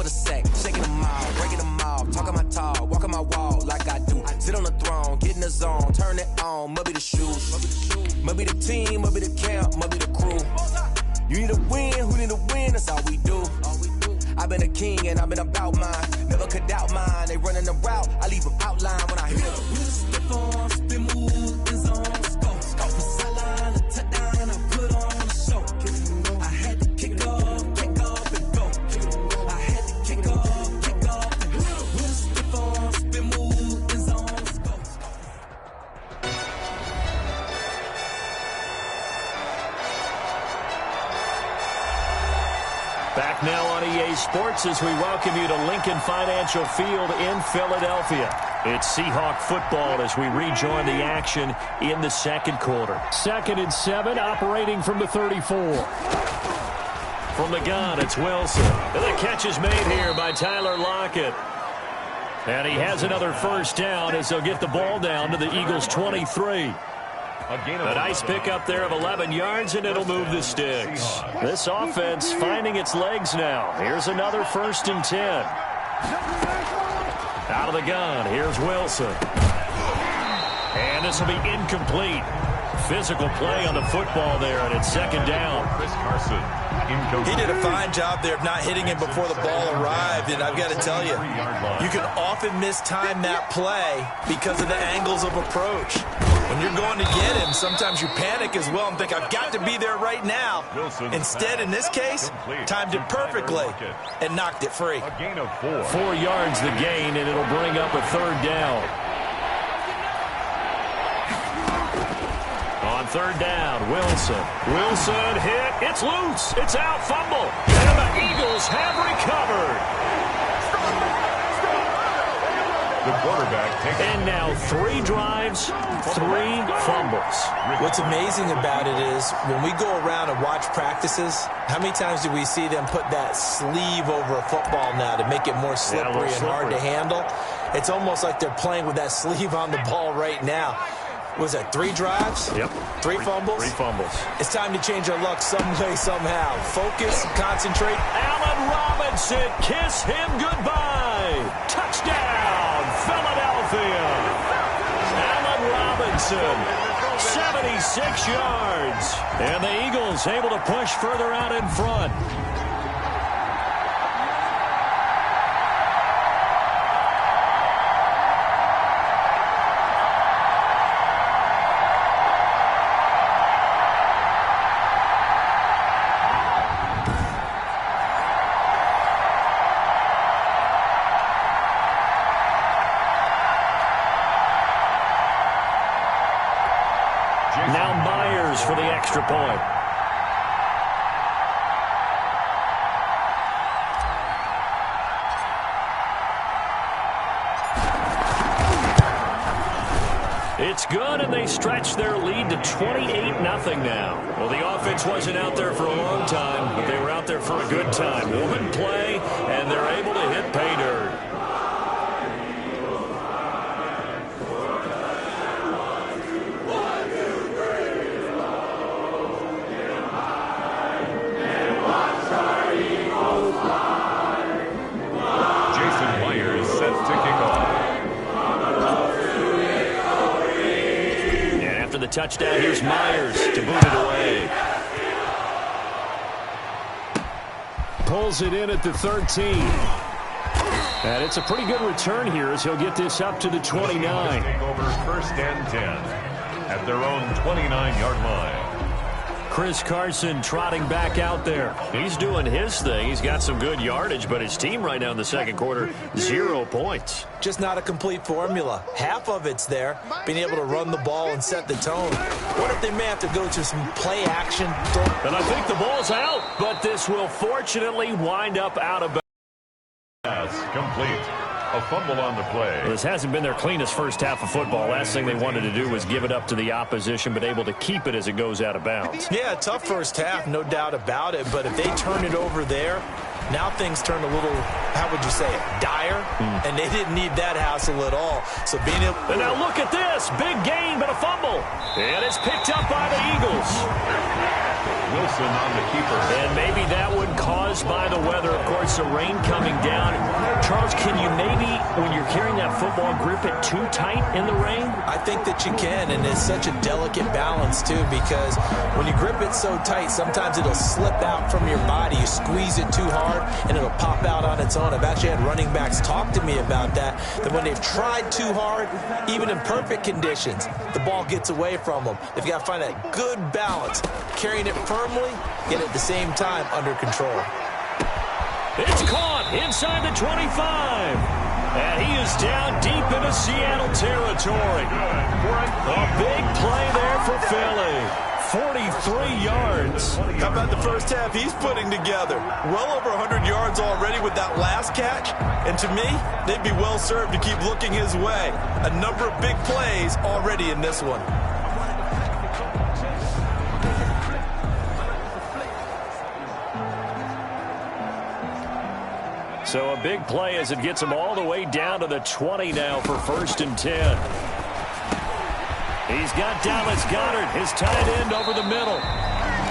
the sack, shaking them all, breaking them all, talking my talk, walking my wall like I do. Sit on the throne, get in the zone, turn it on, must be the shoes, must be the team, must be the camp, must be the crew. You need a win, who need a win, that's all we do. I've been a king and I've been about mine, never could doubt mine. They running the route, I leave them outline when I hear them. Stiff on, spin move, is on, scope. The sideline, a touchdown, I put on the show. I had to kick off and go. I had to kick off and go. Stiff on, spin move, is on, scope. Back now on EA Sports as we welcome you to Lincoln Financial Field in Philadelphia. It's Seahawk football as we rejoin the action in the second quarter. 2nd and 7, operating from the 34. From the gun, it's Wilson. And the catch is made here by Tyler Lockett. And he has another first down as they'll get the ball down to the Eagles' 23. A nice pickup there of 11 yards, and it'll move the sticks. This offense finding its legs now. Here's another 1st and 10. Out of the gun, here's Wilson. And this will be incomplete. Physical play on the football there, and it's 2nd down. Chris Carson. He did a fine job there of not hitting him before the ball arrived, and I've got to tell you, you can often mistime that play because of the angles of approach. When you're going to get him, sometimes you panic as well and think, I've got to be there right now. Instead, in this case, timed it perfectly and knocked it free. A gain of 4. 4 yards the gain, and it'll bring up a 3rd down. On 3rd down, Wilson. Wilson hit. It's loose. It's out. Fumble. And the Eagles have recovered. The quarterback takes. And now 3 drives, 3 fumbles. What's amazing about it is when we go around and watch practices, how many times do we see them put that sleeve over a football now to make it more slippery and hard to handle? It's almost like they're playing with that sleeve on the ball right now. Was that 3 drives? Yep. 3 fumbles? 3 fumbles. It's time to change our luck some way, somehow. Focus, concentrate. Allen Robinson, kiss him goodbye. Touchdown, Philadelphia. Allen Robinson, 76 yards. And the Eagles able to push further out in front. Now Myers for the extra point. It's good, and they stretch their lead to 28-0 now. Well, the offense wasn't out there for a long time, but they were out there for a good time. Woman play, and they're able to hit pay dirt. Touchdown, here's Myers to boot it away. Pulls it in at the 13. And it's a pretty good return here as he'll get this up to the 29. Take over 1st and 10 at their own 29-yard line. Chris Carson trotting back out there. He's doing his thing. He's got some good yardage, but his team right now in the second quarter, 0 points. Just not a complete formula. Half of it's there, being able to run the ball and set the tone. What if they may have to go to some play action? And I think the ball's out, but this will fortunately wind up out of bounds. Pass complete. A fumble on the play. Well, this hasn't been their cleanest first half of football. Last thing they wanted to do was give it up to the opposition, but able to keep it as it goes out of bounds. Yeah, tough first half, no doubt about it. But if they turn it over there, Now things turn a little, how would you say it, dire? And they didn't need that hassle at all. So being able... And now look at this. Big gain, but a fumble. And it's picked up by the Eagles. Wilson on the keeper. And maybe that one caused by the weather. Of course, the rain coming down. Charles, can you maybe, when you're carrying that football, grip it too tight in the rain? I think that you can, and it's such a delicate balance, too, because when you grip it so tight, sometimes it'll slip out from your body. You squeeze it too hard, and it'll pop out on its own. I've actually had running backs talk to me about that when they've tried too hard, even in perfect conditions, the ball gets away from them. They've got to find that good balance, carrying it firmly, yet at the same time under control. It's caught inside the 25. And he is down deep into Seattle territory. A big play there for Philly. 43 yards. How about the first half he's putting together? Well over 100 yards already with that last catch. And to me, they'd be well served to keep looking his way. A number of big plays already in this one. So a big play as it gets him all the way down to the 20 now for 1st and 10. He's got Dallas Goedert, his tight end, over the middle.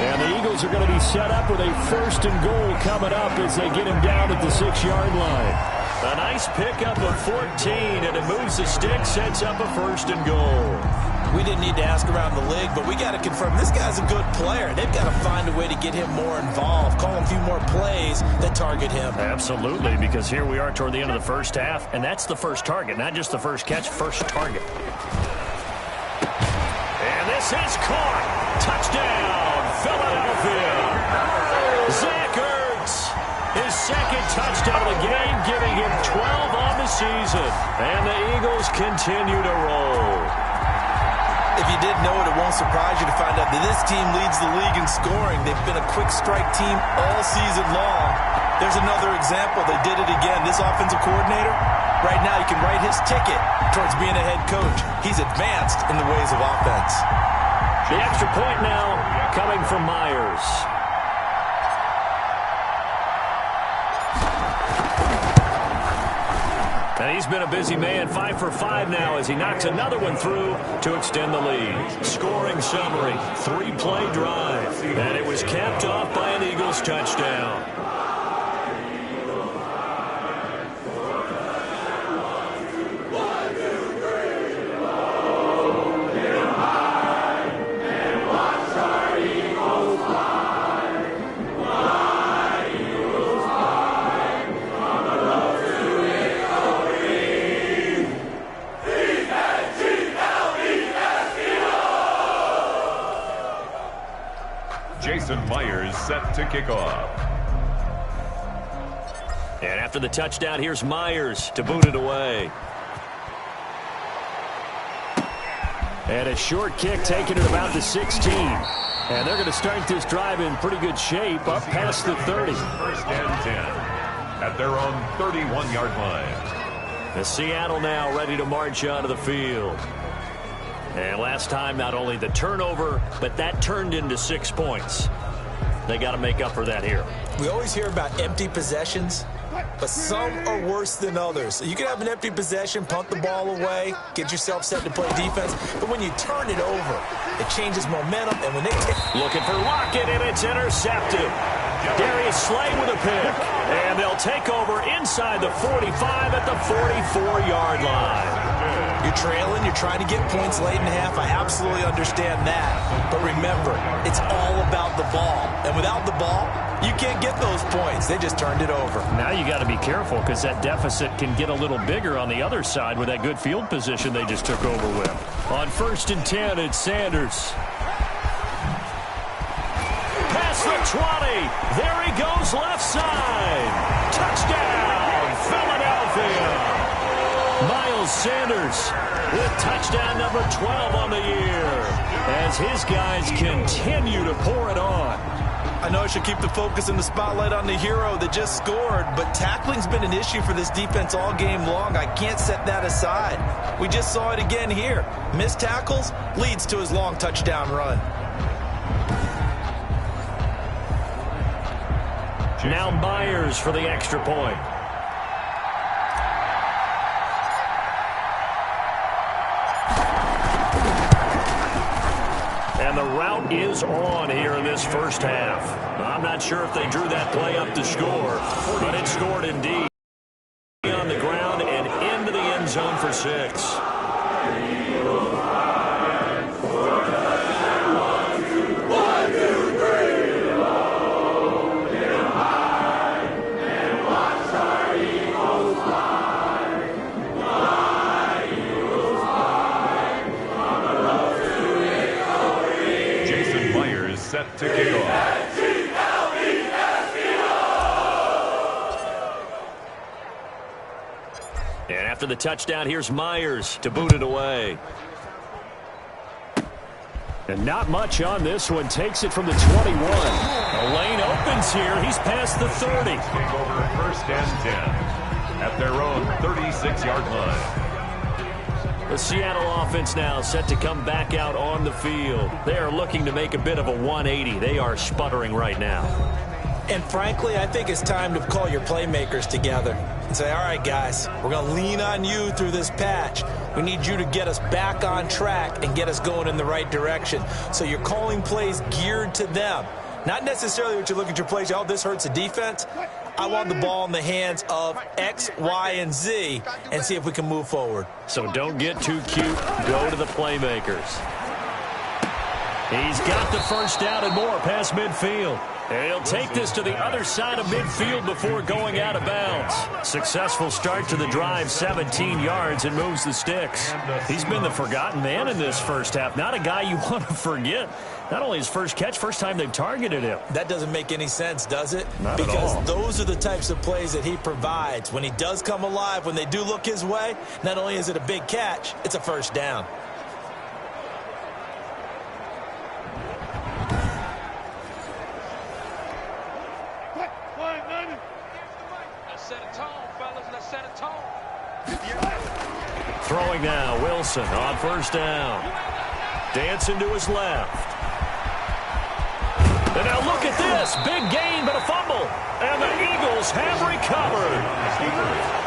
And the Eagles are going to be set up with a 1st and goal coming up as they get him down at the 6-yard line. A nice pickup of 14, and it moves the stick, sets up a 1st and goal. We didn't need to ask around the league, but we got to confirm this guy's a good player. They've got to find a way to get him more involved, call him a few more plays that target him. Absolutely, because here we are toward the end of the first half, and that's the first target, not just the first catch, first target. And this is caught. Touchdown, Philadelphia. Zach Ertz, his second touchdown of the game, giving him 12 on the season. And the Eagles continue to roll. If you didn't know it, it won't surprise you to find out that this team leads the league in scoring. They've been a quick strike team all season long. There's another example. They did it again. This offensive coordinator, right now he can write his ticket towards being a head coach. He's advanced in the ways of offense. The extra point now coming from Myers. And he's been a busy man, 5 for 5 now as he knocks another one through to extend the lead. Scoring summary, 3-play drive. And it was capped off by an Eagles touchdown. Myers set to kick off. And after the touchdown, here's Myers to boot it away. And a short kick taken at about the 16. And they're going to start this drive in pretty good shape up past the 30. 1st and 10 at their own 31-yard line. The Seattle now ready to march onto the field. And last time, not only the turnover, but that turned into 6 points. They got to make up for that here. We always hear about empty possessions, but some are worse than others. You can have an empty possession, punt the ball away, get yourself set to play defense, but when you turn it over, it changes momentum, and when they take... Looking for Lockett, and it's intercepted. Darius Slay with a pick, and they'll take over inside the 45 at the 44-yard line. You're trailing, you're trying to get points late in half. I absolutely understand that. But remember, it's all about the ball. And without the ball, you can't get those points. They just turned it over. Now you got to be careful because that deficit can get a little bigger on the other side with that good field position they just took over with. On 1st and 10, it's Sanders. Past the 20. There he goes left side. Touchdown, Philadelphia. Miles Sanders with touchdown number 12 on the year as his guys continue to pour it on. I know I should keep the focus and the spotlight on the hero that just scored, but tackling's been an issue for this defense all game long. I can't set that aside. We just saw it again here. Missed tackles leads to his long touchdown run. Now Myers for the extra point. And the route is on here in this first half. I'm not sure if they drew that play up to score, but it scored indeed. On the ground and into the end zone for 6. Set to kick off. And after the touchdown, here's Myers to boot it away. And not much on this one. Takes it from the 21. The lane opens here. He's past the 30. Take over first and 10 at their own 36-yard line. The Seattle offense now set to come back out on the field. They are looking to make a bit of a 180. They are sputtering right now. And frankly, I think it's time to call your playmakers together and say, all right, guys, we're going to lean on you through this patch. We need you to get us back on track and get us going in the right direction. So you're calling plays geared to them. Not necessarily what you look at your plays, oh, this hurts the defense. I want the ball in the hands of X, Y, and Z and see if we can move forward. So don't get too cute. Go to the playmakers. He's got the first down and more past midfield. And he'll take this to the other side of midfield before going out of bounds. Successful start to the drive, 17 yards, and moves the sticks. He's been the forgotten man in this first half. Not a guy you want to forget. Not only his first catch, first time they've targeted him. That doesn't make any sense, does it? Not at all. Because those are the types of plays that he provides. When he does come alive, when they do look his way, not only is it a big catch, it's a first down. Throwing now, Wilson on first down. Dancing to his left. And now look at this. Big gain, but a fumble. And the Eagles have recovered.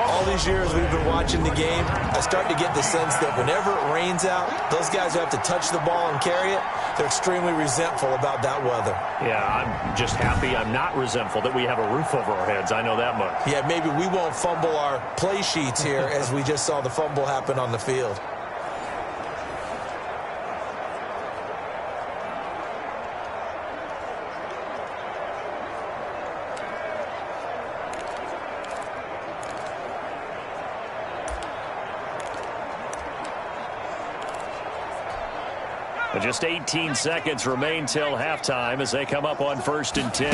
All these years we've been watching the game, I start to get the sense that whenever it rains out, those guys who have to touch the ball and carry it, they're extremely resentful about that weather. Yeah, I'm just happy I'm not resentful that we have a roof over our heads. I know that much. Yeah, maybe we won't fumble our play sheets here as we just saw the fumble happen on the field. Just 18 seconds remain till halftime as they come up on 1st and 10.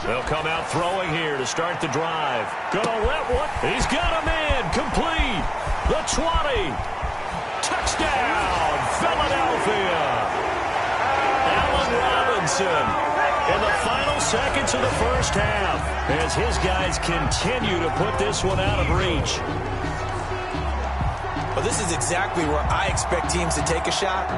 They'll come out throwing here to start the drive. Gonna let one. He's got a man complete. The 20. Touchdown, Philadelphia. Allen Robinson in the final seconds of the first half as his guys continue to put this one out of reach. Well, this is exactly where I expect teams to take a shot.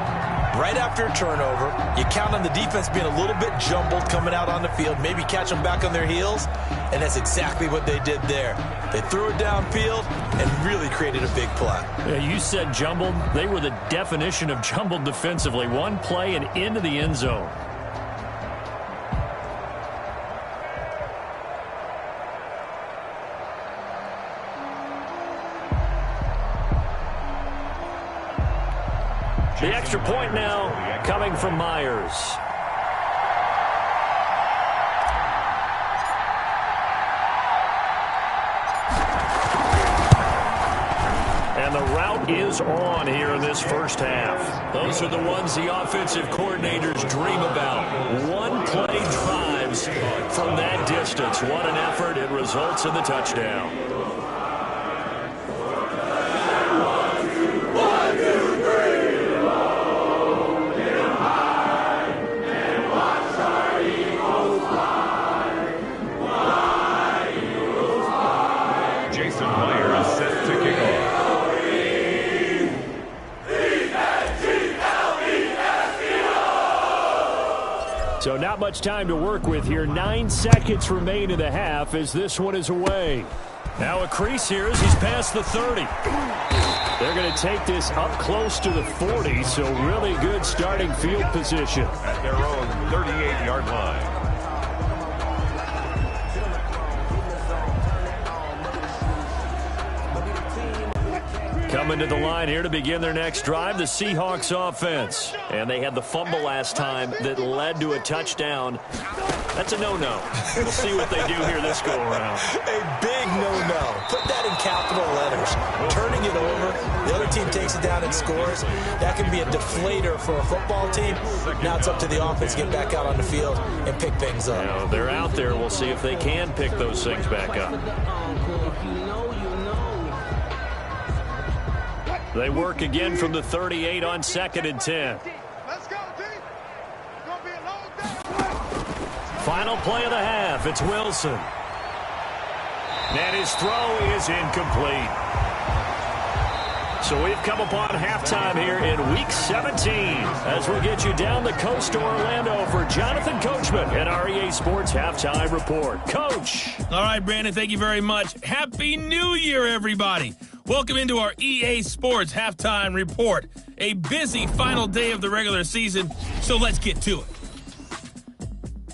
Right after a turnover, you count on the defense being a little bit jumbled coming out on the field, maybe catch them back on their heels, and that's exactly what they did there. They threw it downfield and really created a big play. Yeah, you said jumbled. They were the definition of jumbled defensively. One play and into the end zone. The extra point now coming from Myers. And the route is on here in this first half. Those are the ones the offensive coordinators dream about. One-play drives from that distance. What an effort. It results in the touchdown. So now not much time to work with here. 9 seconds remain in the half as this one is away. Now a crease here as he's past the 30. They're going to take this up close to the 40, so really good starting field position. At their own 38-yard line. Coming to the line here to begin their next drive, the Seahawks offense. And they had the fumble last time that led to a touchdown. That's a no-no. We'll see what they do here this go-around. A big no-no. Put that in capital letters. Turning it over, the other team takes it down and scores. That can be a deflator for a football team. Now it's up to the offense to get back out on the field and pick things up. You know, they're out there. We'll see if they can pick those things back up. They work again from the 38 on 2nd and 10. Let's go, D. It's gonna be a long day. Final play of the half. It's Wilson. And his throw is incomplete. So we've come upon halftime here in Week 17 as we get you down the coast to Orlando for Jonathan Coachman and our EA Sports Halftime Report. Coach. All right, Brandon, thank you very much. Happy New Year, everybody. Welcome into our EA Sports Halftime Report. A busy final day of the regular season, so let's get to it.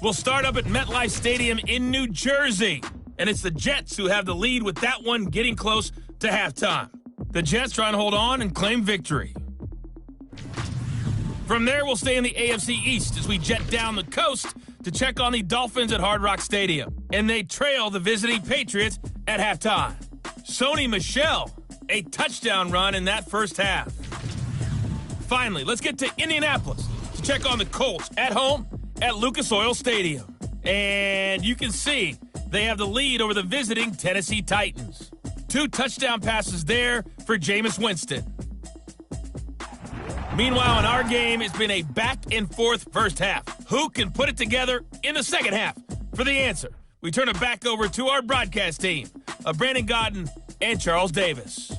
We'll start up at MetLife Stadium in New Jersey, and it's the Jets who have the lead with that one getting close to halftime. The Jets trying to hold on and claim victory. From there, we'll stay in the AFC East as we jet down the coast to check on the Dolphins at Hard Rock Stadium, and they trail the visiting Patriots at halftime. Sony Michel, a touchdown run in that first half. Finally, let's get to Indianapolis to check on the Colts at home at Lucas Oil Stadium. And you can see they have the lead over the visiting Tennessee Titans. 2 touchdown passes there for Jameis Winston. Meanwhile, in our game, it's been a back-and-forth first half. Who can put it together in the second half? For the answer, we turn it back over to our broadcast team of Brandon Godden and Charles Davis.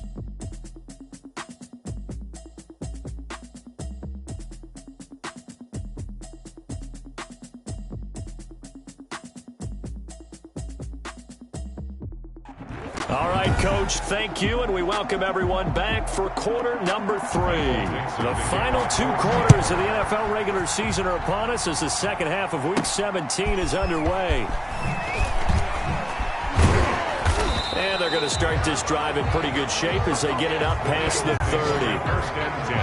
All right, Coach, thank you, and we welcome everyone back for quarter number 3. The final 2 quarters of the NFL regular season are upon us as the second half of Week 17 is underway. And they're going to start this drive in pretty good shape as they get it up past the 30. First and 10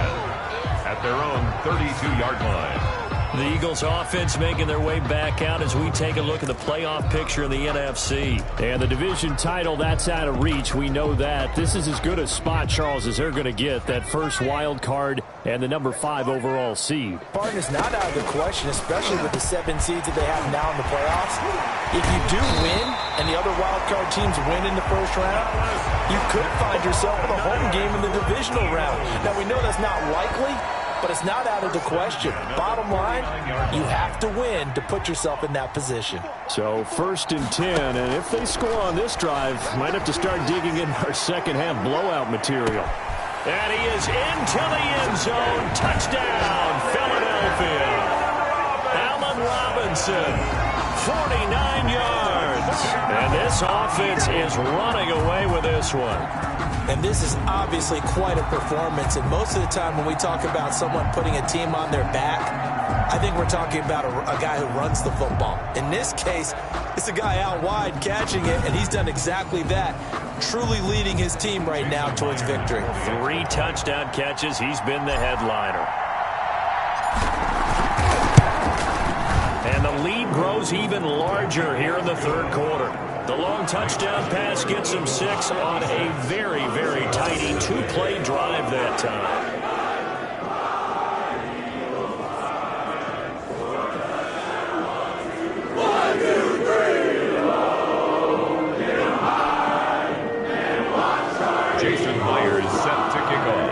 at their own 32-yard line. The Eagles offense making their way back out as we take a look at the playoff picture in the NFC. And the division title, that's out of reach. We know that. This is as good a spot, Charles, as they're going to get. That first wild card and the number 5 overall seed. Barton is not out of the question, especially with the 7 seeds that they have now in the playoffs. If you do win and the other wild card teams win in the first round, you could find yourself with a home game in the divisional round. Now, we know that's not likely, but it's not out of the question. Bottom line, you have to win to put yourself in that position. So 1st and 10, and if they score on this drive, might have to start digging in our second half blowout material. And he is into the end zone. Touchdown, Philadelphia. Allen Robinson, 49 yards. And this offense is running away with this one. And this is obviously quite a performance. And most of the time when we talk about someone putting a team on their back, I think we're talking about a guy who runs the football. In this case, it's a guy out wide catching it, and he's done exactly that, truly leading his team right now towards victory. 3 touchdown catches. He's been the headliner. And the lead grows even larger here in the 3rd quarter. The long touchdown pass gets him 6 on a very, very tidy 2-play drive that time. Jason Myers set to kick off.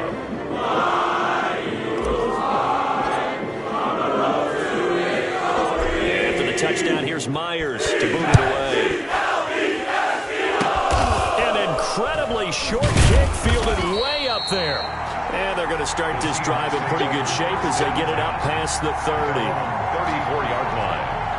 After the touchdown, here's Myers to boot it away. Incredibly short kick fielded way up there. And they're going to start this drive in pretty good shape as they get it up past the 30. 34-yard line.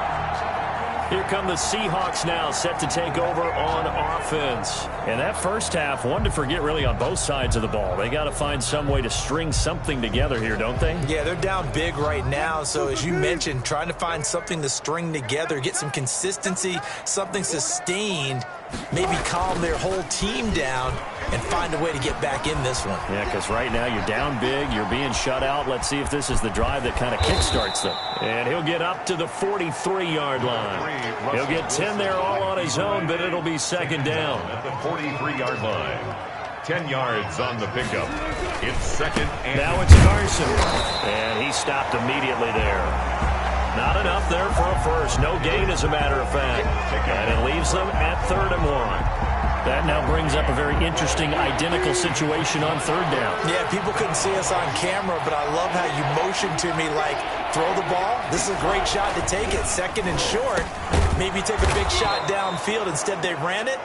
Here come the Seahawks now, set to take over on offense. And that first half, one to forget really on both sides of the ball. They got to find some way to string something together here, don't they? Yeah, they're down big right now. So as you mentioned, trying to find something to string together, get some consistency, something sustained, maybe calm their whole team down and find a way to get back in this one. Yeah, because right now you're down big, you're being shut out. Let's see if this is the drive that kind of kickstarts them. And he'll get up to the 43-yard line. He'll get 10 there all on his own, but it'll be second down. At the 43-yard line. 10 yards on the pickup. It's second and... Now it's Carson. And he stopped immediately there. Not enough there for a first. No gain, as a matter of fact. And it leaves them at 3rd and 1. That now brings up a very interesting identical situation on 3rd down. Yeah, people couldn't see us on camera, but I love how you motioned to me like, throw the ball. This is a great shot to take it. 2nd and short. Maybe take a big shot downfield. Instead, they ran it.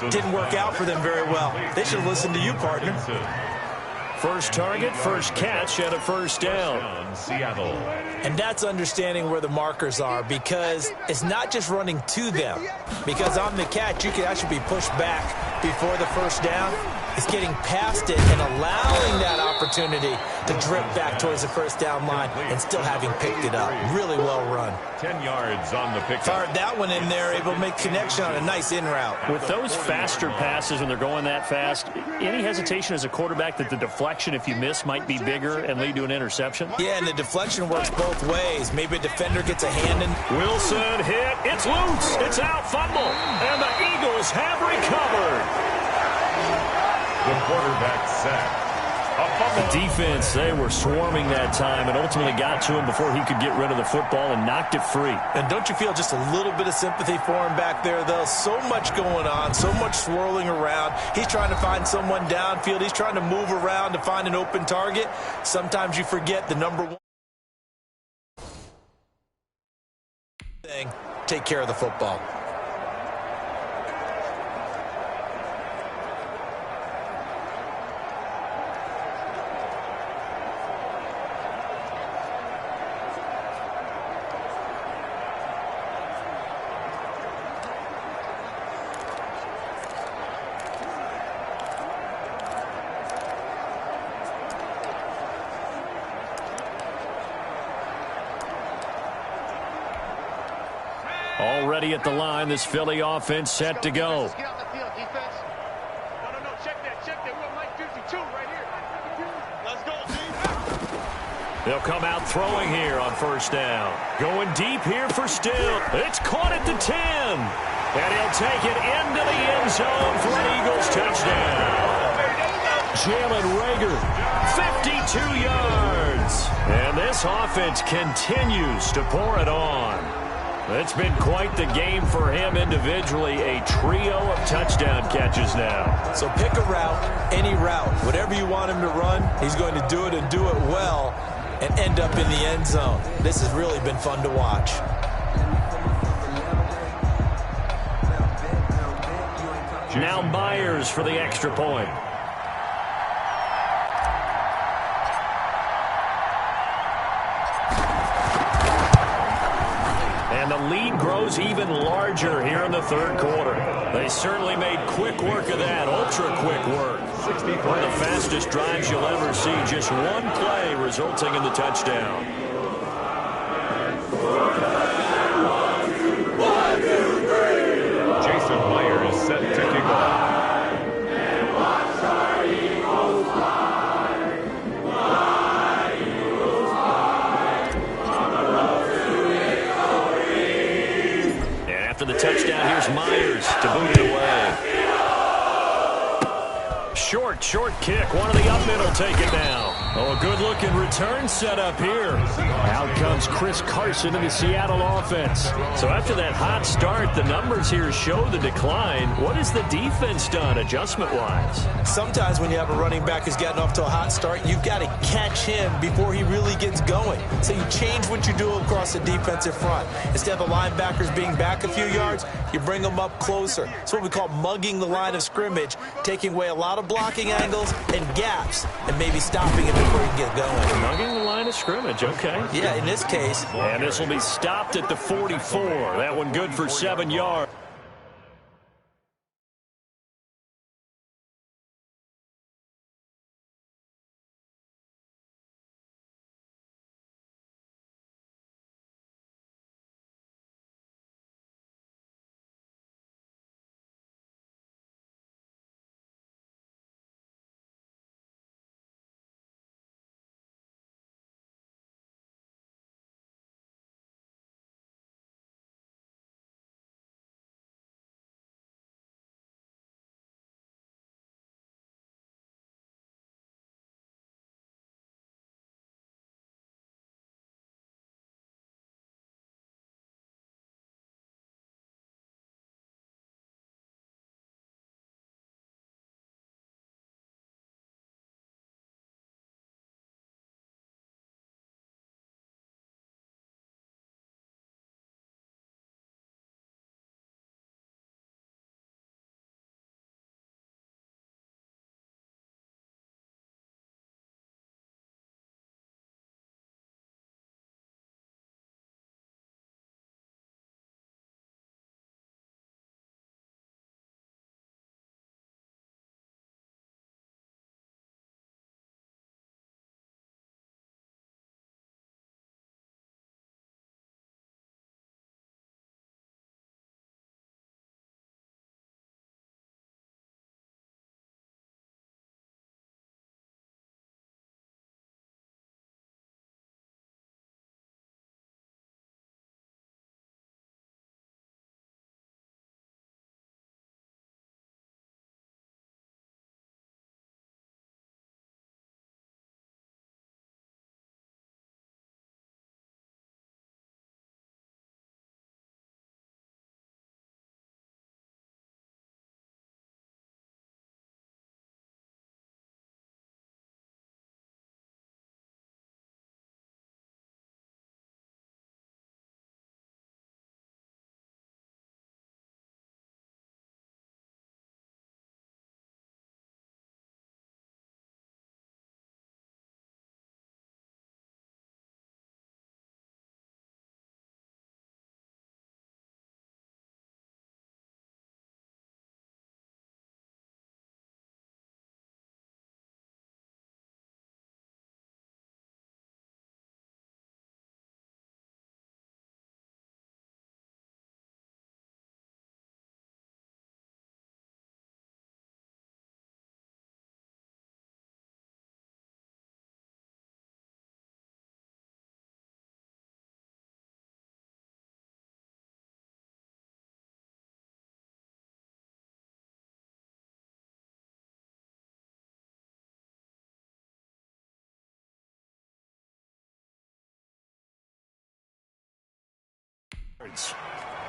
Didn't work out for them very well. They should have listened to you, partner. First target, first catch, and a first down. Seattle. And that's understanding where the markers are, because it's not just running to them. Because on the catch, you can actually be pushed back before the first down. It's getting past it and allowing that opportunity to drip back towards the first down line and still having picked it up. Really well run. 10 yards on the pickup. Fired that one in there, able to make connection on a nice in route. With those faster passes when they're going that fast, any hesitation as a quarterback that the deflection, if you miss, might be bigger and lead to an interception? Yeah, and the deflection works both ways. Maybe a defender gets a hand in. Wilson hit. It's loose. It's out. Fumble. And the Eagles have recovered. The quarterback sack. The defense, they were swarming that time and ultimately got to him before he could get rid of the football and knocked it free. And don't you feel just a little bit of sympathy for him back there, though? So much going on, so much swirling around. He's trying to find someone downfield. He's trying to move around to find an open target. Sometimes you forget the number one thing, take care of the football. Already at the line, this Philly offense set to go. Get out the field, defense. No, check that. We're on line 52 right here. Let's go, team. They'll come out throwing here on first down. Going deep here for Still. It's caught at the 10. And he'll take it into the end zone for an Eagles touchdown. Jalen Reagor, 52 yards. And this offense continues to pour it on. It's been quite the game for him individually. A trio of touchdown catches now. So pick a route, any route. Whatever you want him to run, he's going to do it and do it well and end up in the end zone. This has really been fun to watch. Now Myers for the extra point. And the lead grows even larger here in the third quarter. They certainly made quick work of that, ultra-quick work. One of the fastest drives you'll ever see. Just one play resulting in the touchdown. 1, 2, 3. Jason Myers set to kick off. After the touchdown, here's Myers to boot it away. Short kick. One of the up middle take it now. Oh, a good-looking return set up here. Out comes Chris Carson in the Seattle offense. So after that hot start, the numbers here show the decline. What has the defense done adjustment-wise? Sometimes when you have a running back who's gotten off to a hot start, you've got to catch him before he really gets going. So you change what you do across the defensive front. Instead of the linebackers being back a few yards, you bring them up closer. It's what we call mugging the line of scrimmage, taking away a lot of blocking angles and gaps, and maybe stopping it before you can get going. Mugging the line of scrimmage, okay. Yeah, in this case. And this will be stopped at the 44. That one good for 7 yards.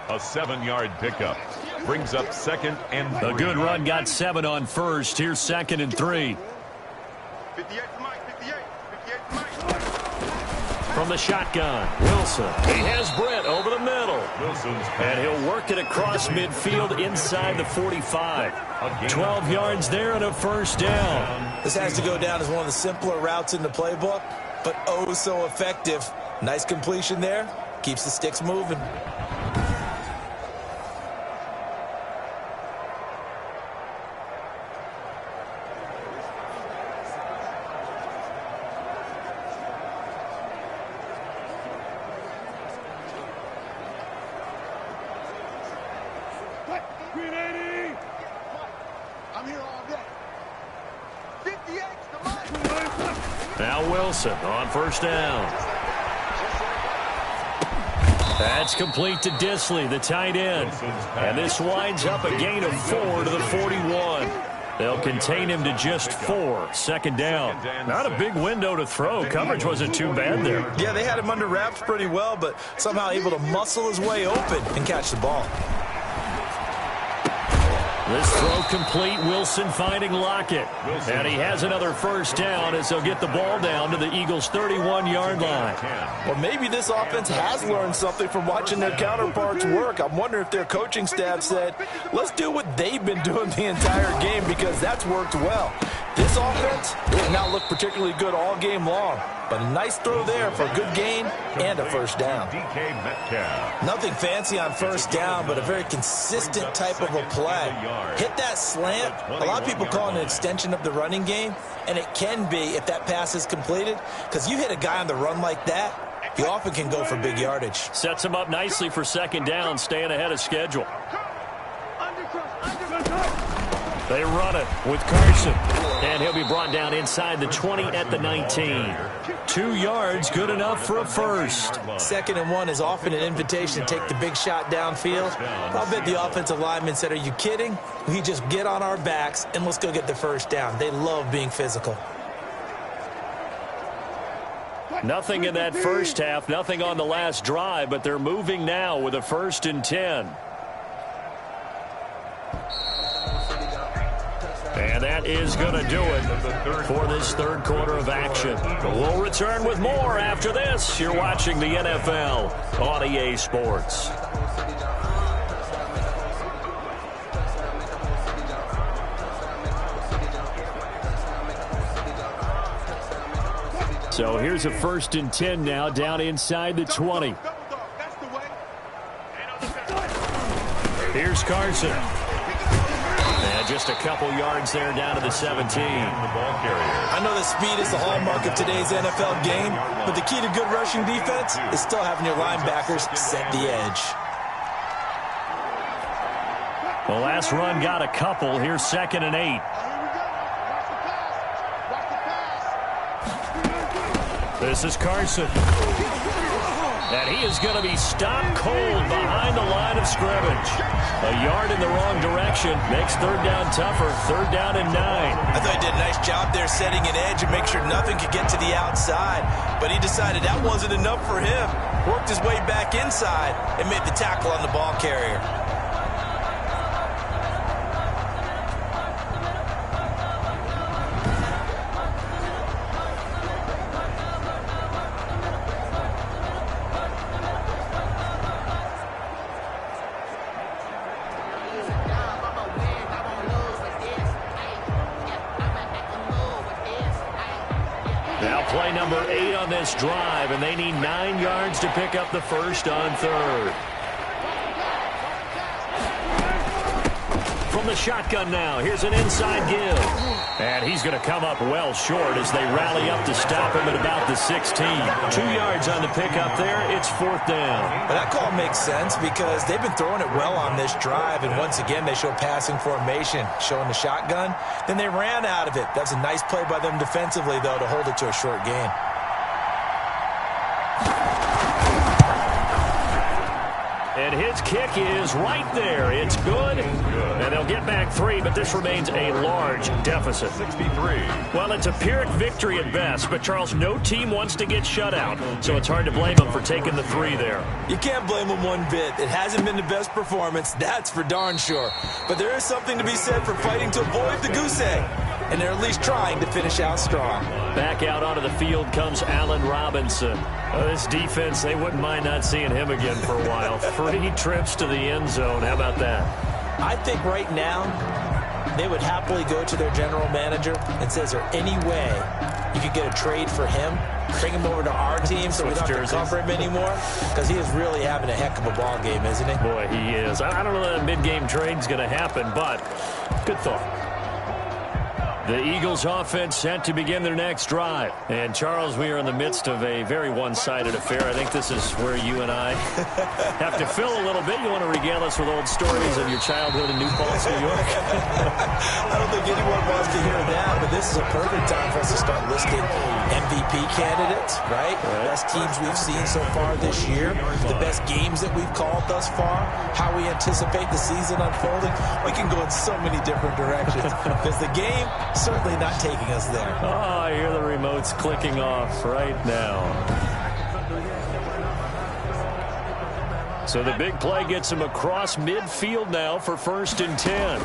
A 7-yard pickup brings up 2nd and 3. A good run got 7 on first. Here's 2nd and 3. 58 to Mike, 58 to Mike. From the shotgun, Wilson. He has Brett over the middle. Wilson's And he'll work it across midfield inside the 45. 12 yards there and a first down. This has to go down as one of the simpler routes in the playbook, but oh so effective. Nice completion there. Keeps the sticks moving. I'm here all day. 58 to Mike. Now Wilson on first down. That's complete to Disley, the tight end. And this winds up a gain of 4 to the 41. They'll contain him to just 4. 2nd down. Not a big window to throw. Coverage wasn't too bad there. Yeah, they had him under wraps pretty well, but somehow able to muscle his way open and catch the ball. This throw complete. Wilson finding Lockett. And he has another first down as they'll get the ball down to the Eagles' 31-yard line. Well, maybe this offense has learned something from watching their counterparts work. I'm wondering if their coaching staff said, let's do what they've been doing the entire game, because that's worked well. This offense has not looked particularly good all game long, but a nice throw there for a good gain and a first down. Nothing fancy on first down, but a very consistent type of a play. Hit that slant. A lot of people call it an extension of the running game, and it can be if that pass is completed, because you hit a guy on the run like that, he often can go for big yardage. Sets him up nicely for second down, staying ahead of schedule. They run it with Carson, and he'll be brought down inside the 20 at the 19. 2 yards, good enough for a first. 2nd and 1 is often an invitation to take the big shot downfield. I'll bet the offensive lineman said, are you kidding? We just get on our backs and let's go get the first down. They love being physical. Nothing in that first half, nothing on the last drive, but they're moving now with a 1st and 10. And that is going to do it for this third quarter of action. We'll return with more after this. You're watching the NFL on EA Sports. So here's a 1st and 10 now, down inside the 20. Here's Carson. And just a couple yards there down to the 17. I know that speed is the hallmark of today's NFL game, but the key to good rushing defense is still having your linebackers set the edge. The last run got a couple. Here's 2nd and 8. This is Carson. And he is going to be stopped cold behind the line of scrimmage. A yard in the wrong direction makes third down tougher. 3rd down and 9. I thought he did a nice job there setting an edge and make sure nothing could get to the outside. But he decided that wasn't enough for him. Worked his way back inside and made the tackle on the ball carrier. Play number 8 on this drive, and they need 9 yards to pick up the first on 3rd. From the shotgun now, here's an inside give. And he's going to come up well short as they rally up to stop him at about the 16. 2 yards on the pickup there. It's 4th down. Well, that call makes sense because they've been throwing it well on this drive, and once again they show passing formation, showing the shotgun. Then they ran out of it. That's a nice play by them defensively, though, to hold it to a short gain. And his kick is right there. It's good. And they'll get back 3, but this remains a large deficit. 63. Well, it's a Pyrrhic victory at best, but Charles, no team wants to get shut out, so it's hard to blame them for taking the 3 there. You can't blame them one bit. It hasn't been the best performance, that's for darn sure. But there is something to be said for fighting to avoid the goose egg. And they're at least trying to finish out strong. Back out onto the field comes Allen Robinson. This defense, they wouldn't mind not seeing him again for a while. 3 trips to the end zone. How about that? I think right now they would happily go to their general manager and say, is there any way you could get a trade for him? Bring him over to our team so we don't have to cover him anymore? Because he is really having a heck of a ball game, isn't he? Boy, he is. I don't know that a mid-game trade's going to happen, but good thought. The Eagles offense set to begin their next drive. And, Charles, we are in the midst of a very one-sided affair. I think this is where you and I have to fill a little bit. You want to regale us with old stories of your childhood in New Paltz, New York? I don't think anyone wants to hear that, but this is a perfect time for us to start listing MVP candidates, right? Best teams we've seen so far this year, the best games that we've called thus far, how we anticipate the season unfolding. We can go in so many different directions because the game certainly not taking us there. Oh, I hear the remotes clicking off right now. So the big play gets him across midfield now for 1st and 10.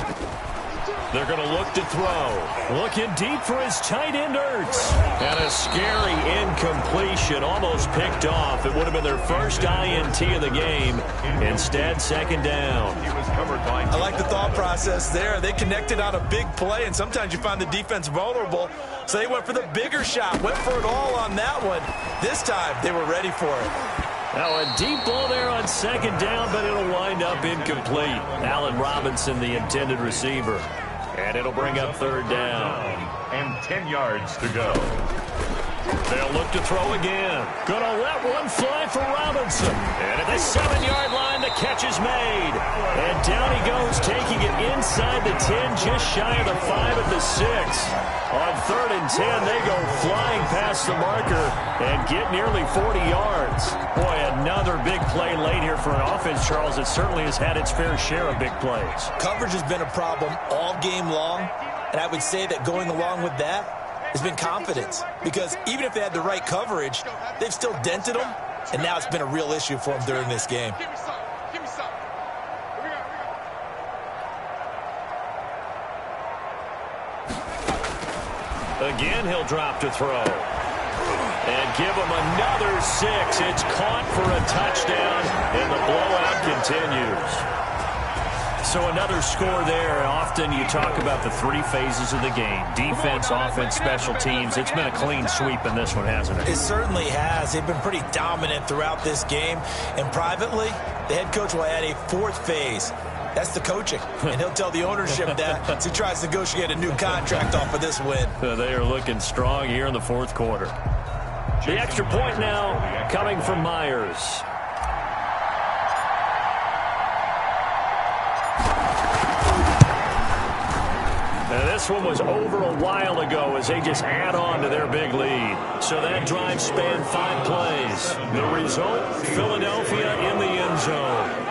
They're going to look to throw. Looking deep for his tight end, Ertz. And a scary incompletion, almost picked off. It would have been their first INT of the game. Instead, 2nd down. I like the thought process there. They connected on a big play, and sometimes you find the defense vulnerable. So they went for the bigger shot, went for it all on that one. This time, they were ready for it. Now a deep ball there on 2nd down, but it'll wind up incomplete. Allen Robinson, the intended receiver. And it'll bring up 3rd down. And 10 yards to go. They'll look to throw again. Gonna let one fly for Robinson. And at the 7-yard line, the catch is made. And down he goes, taking it inside the 10, just shy of the 5 at the 6. On 3rd and 10, they go flying past the marker and get nearly 40 yards. Boy, another big play late here for an offense, Charles. It certainly has had its fair share of big plays. Coverage has been a problem all game long, and I would say that going along with that has been confidence, because even if they had the right coverage, they've still dented them, and now it's been a real issue for them during this game. Give me some. Again, he'll drop to throw. And give him another 6. It's caught for a touchdown, and the blowout continues. So another score there. Often you talk about the 3 phases of the game: defense, offense, special teams. It's been a clean sweep in this one, hasn't it? It certainly has. They've been pretty dominant throughout this game. And privately, the head coach will add a 4th phase. That's the coaching. And he'll tell the ownership that as he tries to negotiate a new contract off of this win. They are looking strong here in the 4th quarter. The extra point now coming from Myers. Now this one was over a while ago as they just add on to their big lead. So that drive spanned 5 plays. The result, Philadelphia in the end zone.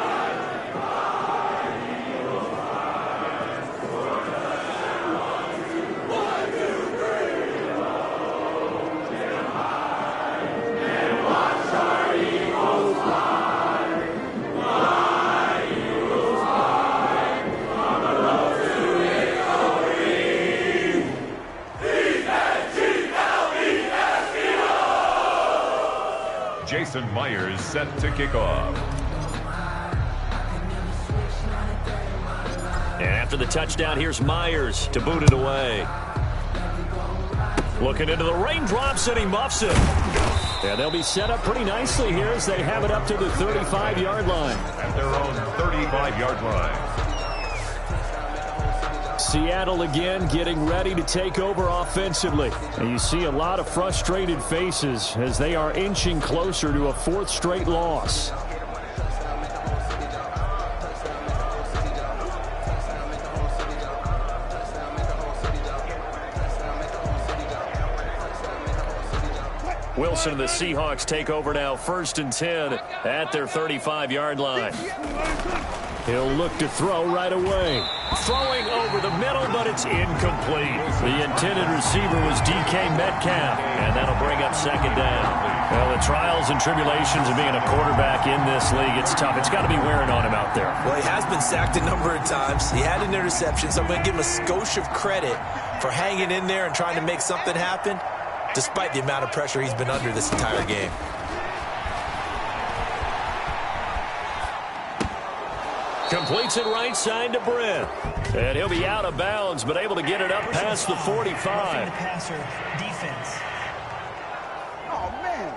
Jason Myers set to kick off. And after the touchdown, here's Myers to boot it away. Looking into the raindrops, and he muffs it. And they'll be set up pretty nicely here as they have it up to the 35-yard line. At their own 35-yard line. Seattle again getting ready to take over offensively. And you see a lot of frustrated faces as they are inching closer to a 4th straight loss. Wilson and the Seahawks take over now, 1st and 10 at their 35-yard line. He'll look to throw right away. Throwing over the middle, but it's incomplete. The intended receiver was DK Metcalf, and that'll bring up 2nd down. Well, the trials and tribulations of being a quarterback in this league, it's tough. It's got to be wearing on him out there. Well, he has been sacked a number of times. He had an interception, so I'm going to give him a skosh of credit for hanging in there and trying to make something happen, despite the amount of pressure he's been under this entire game. Completes it right side to Brent. And he'll be out of bounds, but able to get it up past the 45. Oh, man.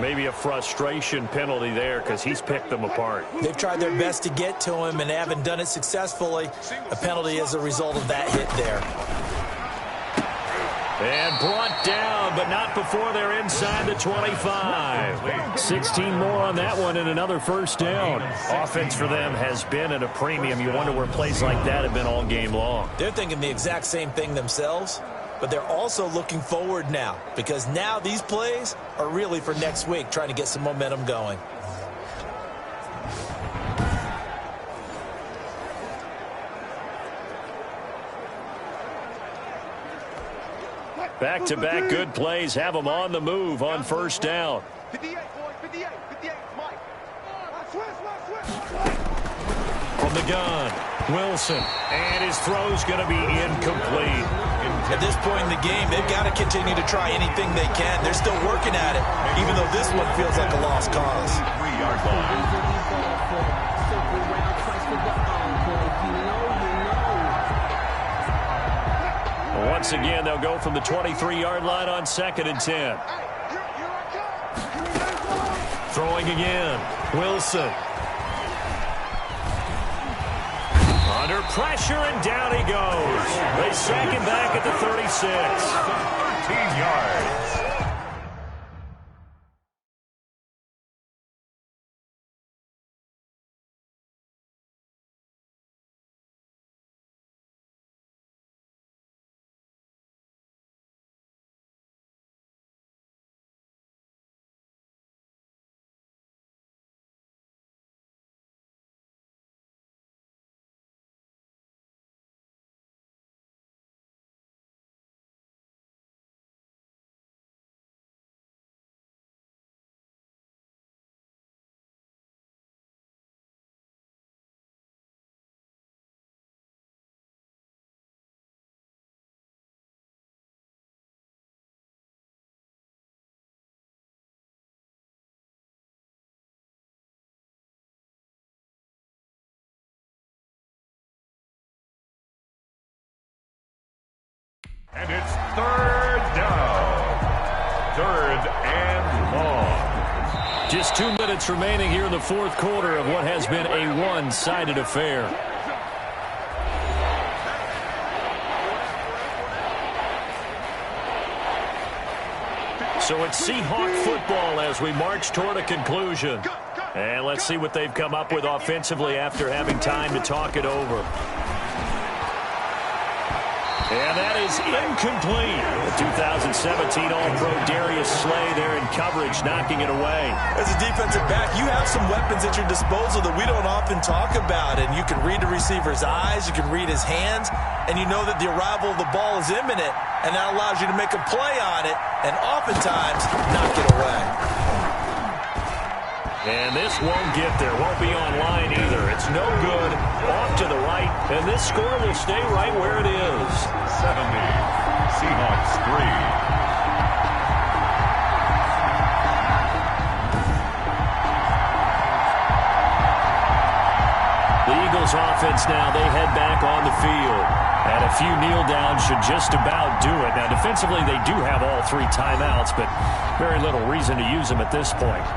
Maybe a frustration penalty there because he's picked them apart. They've tried their best to get to him and haven't done it successfully. A penalty as a result of that hit there. And brought down, but not before they're inside the 25. 16 more on that one and another 1st down. Offense for them has been at a premium. You wonder where plays like that have been all game long. They're thinking the exact same thing themselves, but they're also looking forward now, because now these plays are really for next week, trying to get some momentum going. Back-to-back good plays have them on the move on 1st down. 58, boy. From the gun, Wilson. And his throw's going to be incomplete. At this point in the game, they've got to continue to try anything they can. They're still working at it, even though this one feels like a lost cause. 3-yard line. Once again, they'll go from the 23-yard line on 2nd and 10. Throwing again, Wilson. Under pressure, and down he goes. They sack him back at the 36. 13 yards. And it's 3rd down. 3rd and long. Just 2 minutes remaining here in the 4th quarter of what has been a one-sided affair. So it's Seahawk football as we march toward a conclusion. And let's see what they've come up with offensively after having time to talk it over. And that is incomplete. The 2017 All-Pro Darius Slay there in coverage, knocking it away. As a defensive back, you have some weapons at your disposal that we don't often talk about. And you can read the receiver's eyes, you can read his hands, and you know that the arrival of the ball is imminent. And that allows you to make a play on it and oftentimes knock it away. And this won't get there. Won't be online either. It's no good. Off to the right. And this score will stay right where it is. 70. Seahawks 3. The Eagles offense now, they head back on the field. And a few kneel downs should just about do it. Now, defensively, they do have all 3 timeouts, but very little reason to use them at this point.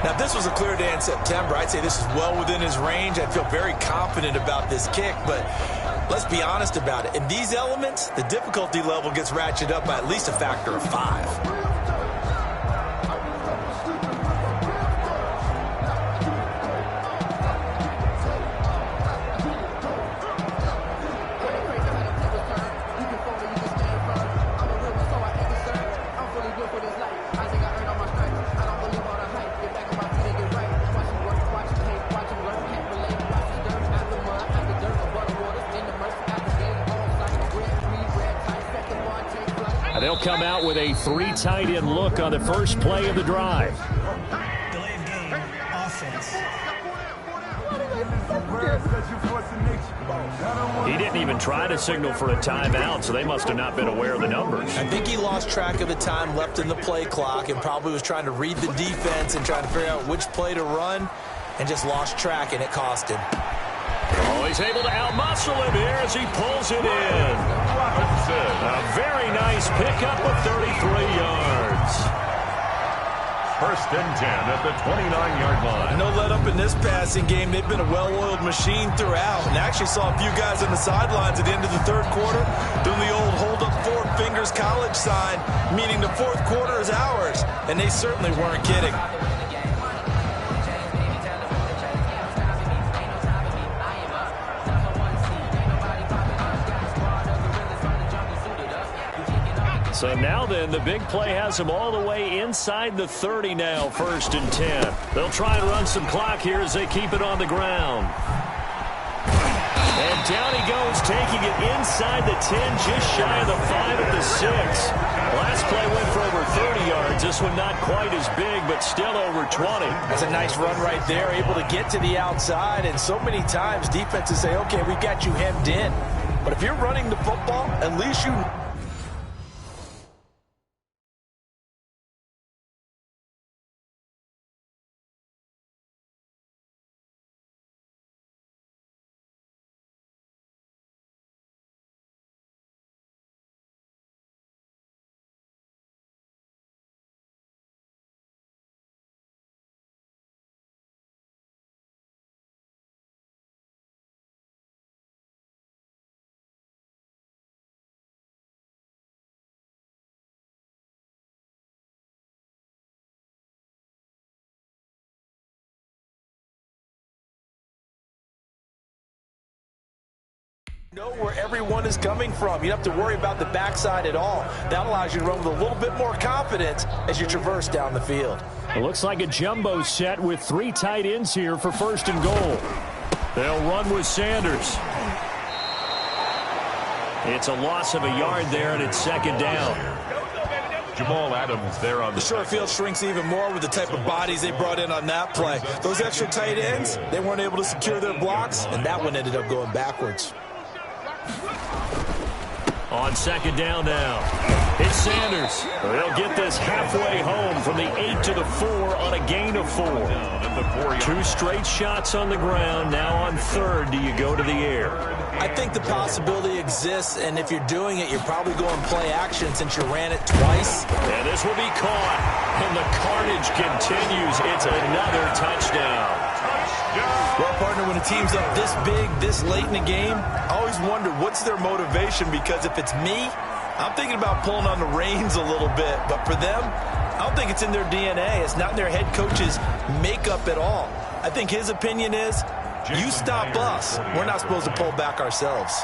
Now, if this was a clear day in September, I'd say this is well within his range. I'd feel very confident about this kick, but let's be honest about it. In these elements, the difficulty level gets ratcheted up by at least a factor of 5. They'll come out with a 3 tight end look on the first play of the drive. Delayed game offense. He didn't even try to signal for a timeout, so they must have not been aware of the numbers. I think he lost track of the time left in the play clock and probably was trying to read the defense and trying to figure out which play to run and just lost track, and it cost him. Oh, he's able to outmuscle him here as he pulls it in. A very nice pickup of 33 yards. 1st and 10 at the 29-yard line. No let up in this passing game. They've been a well-oiled machine throughout, and actually saw a few guys on the sidelines at the end of the 3rd quarter doing the old hold up 4 fingers college sign, meaning the 4th quarter is ours, and they certainly weren't kidding. So now then, the big play has them all the way inside the 30 now, 1st and 10. They'll try and run some clock here as they keep it on the ground. And down he goes, taking it inside the 10, just shy of the 5 at the 6. Last play went for over 30 yards. This one not quite as big, but still over 20. That's a nice run right there, able to get to the outside. And so many times defenses say, okay, we got you hemmed in. But if you're running the football, at least you... know where everyone is coming from. You don't have to worry about the backside at all. That allows you to run with a little bit more confidence as you traverse down the field. It looks like a jumbo set with 3 tight ends here for 1st and goal. They'll run with Sanders. It's a loss of a yard there, and it's 2nd down. Jamal Adams there on the short field shrinks even more with the type of bodies they brought in on that play. Those extra tight ends, they weren't able to secure their blocks, and that one ended up going backwards. On 2nd down now, it's Sanders. They'll get this halfway home from the 8 to the 4 on a gain of 4. 2 straight shots on the ground. Now on 3rd, do you go to the air? I think the possibility exists, and if you're doing it, you're probably going play action since you ran it twice. And this will be caught, and the carnage continues. It's another touchdown. Well, partner, when a team's up this big, this late in the game, I always wonder what's their motivation, because if it's me, I'm thinking about pulling on the reins a little bit. But for them, I don't think it's in their DNA. It's not in their head coach's makeup at all. I think his opinion is, you stop us, we're not supposed to pull back ourselves.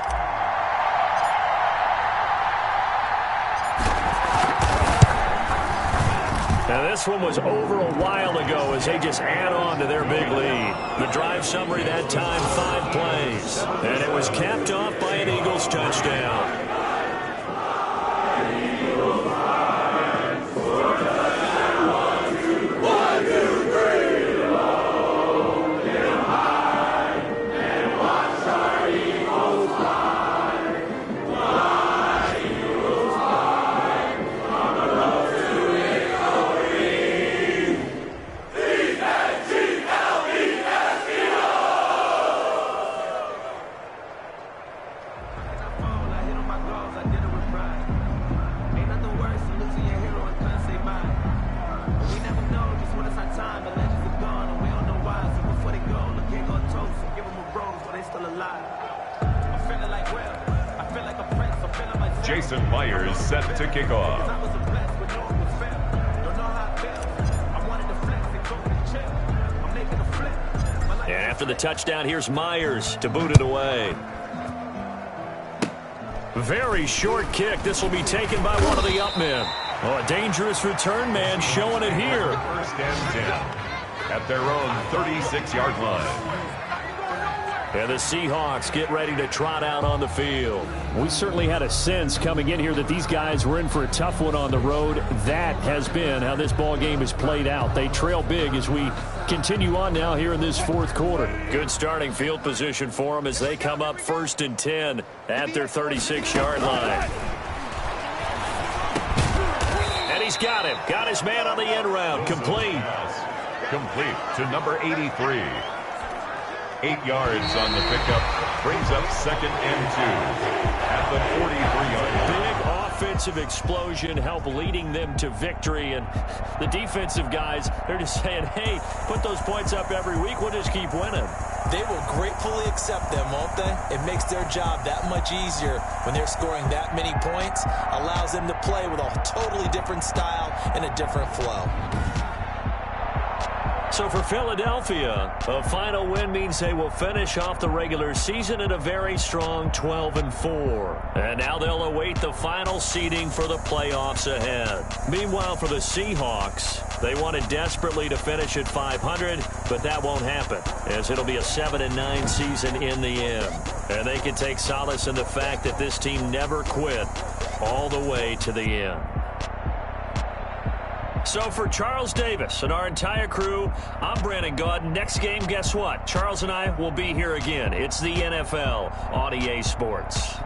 Now this one was over a while ago as they just add on to their big lead. The drive summary that time, 5 plays. And it was capped off by an Eagles touchdown. Myers set to kick off. And after the touchdown, here's Myers to boot it away. Very short kick. This will be taken by one of the up men. Oh, a dangerous return man showing it here. 1st and 10 at their own 36-yard line. And the Seahawks get ready to trot out on the field. We certainly had a sense coming in here that these guys were in for a tough one on the road. That has been how this ball game has played out. They trail big as we continue on now here in this 4th quarter. Good starting field position for them as they come up 1st and 10 at their 36-yard line. And he's got him. Got his man on the end round. Complete. Complete to number 83. 8 yards on the pickup, brings up 2nd and 2 at the 43-yard line. Big offensive explosion help leading them to victory, and the defensive guys, they're just saying, hey, put those points up every week, we'll just keep winning. They will gratefully accept them, won't they? It makes their job that much easier when they're scoring that many points, allows them to play with a totally different style and a different flow. So for Philadelphia, a final win means they will finish off the regular season at a very strong 12-4. And now they'll await the final seeding for the playoffs ahead. Meanwhile, for the Seahawks, They wanted desperately to finish at 500, but that won't happen, as it'll be a 7-9 season in the end. And they can take solace in the fact that this team never quit all the way to the end. So for Charles Davis and our entire crew, I'm Brandon Gaudin. Next game, guess what? Charles and I will be here again. It's the NFL on EA Sports.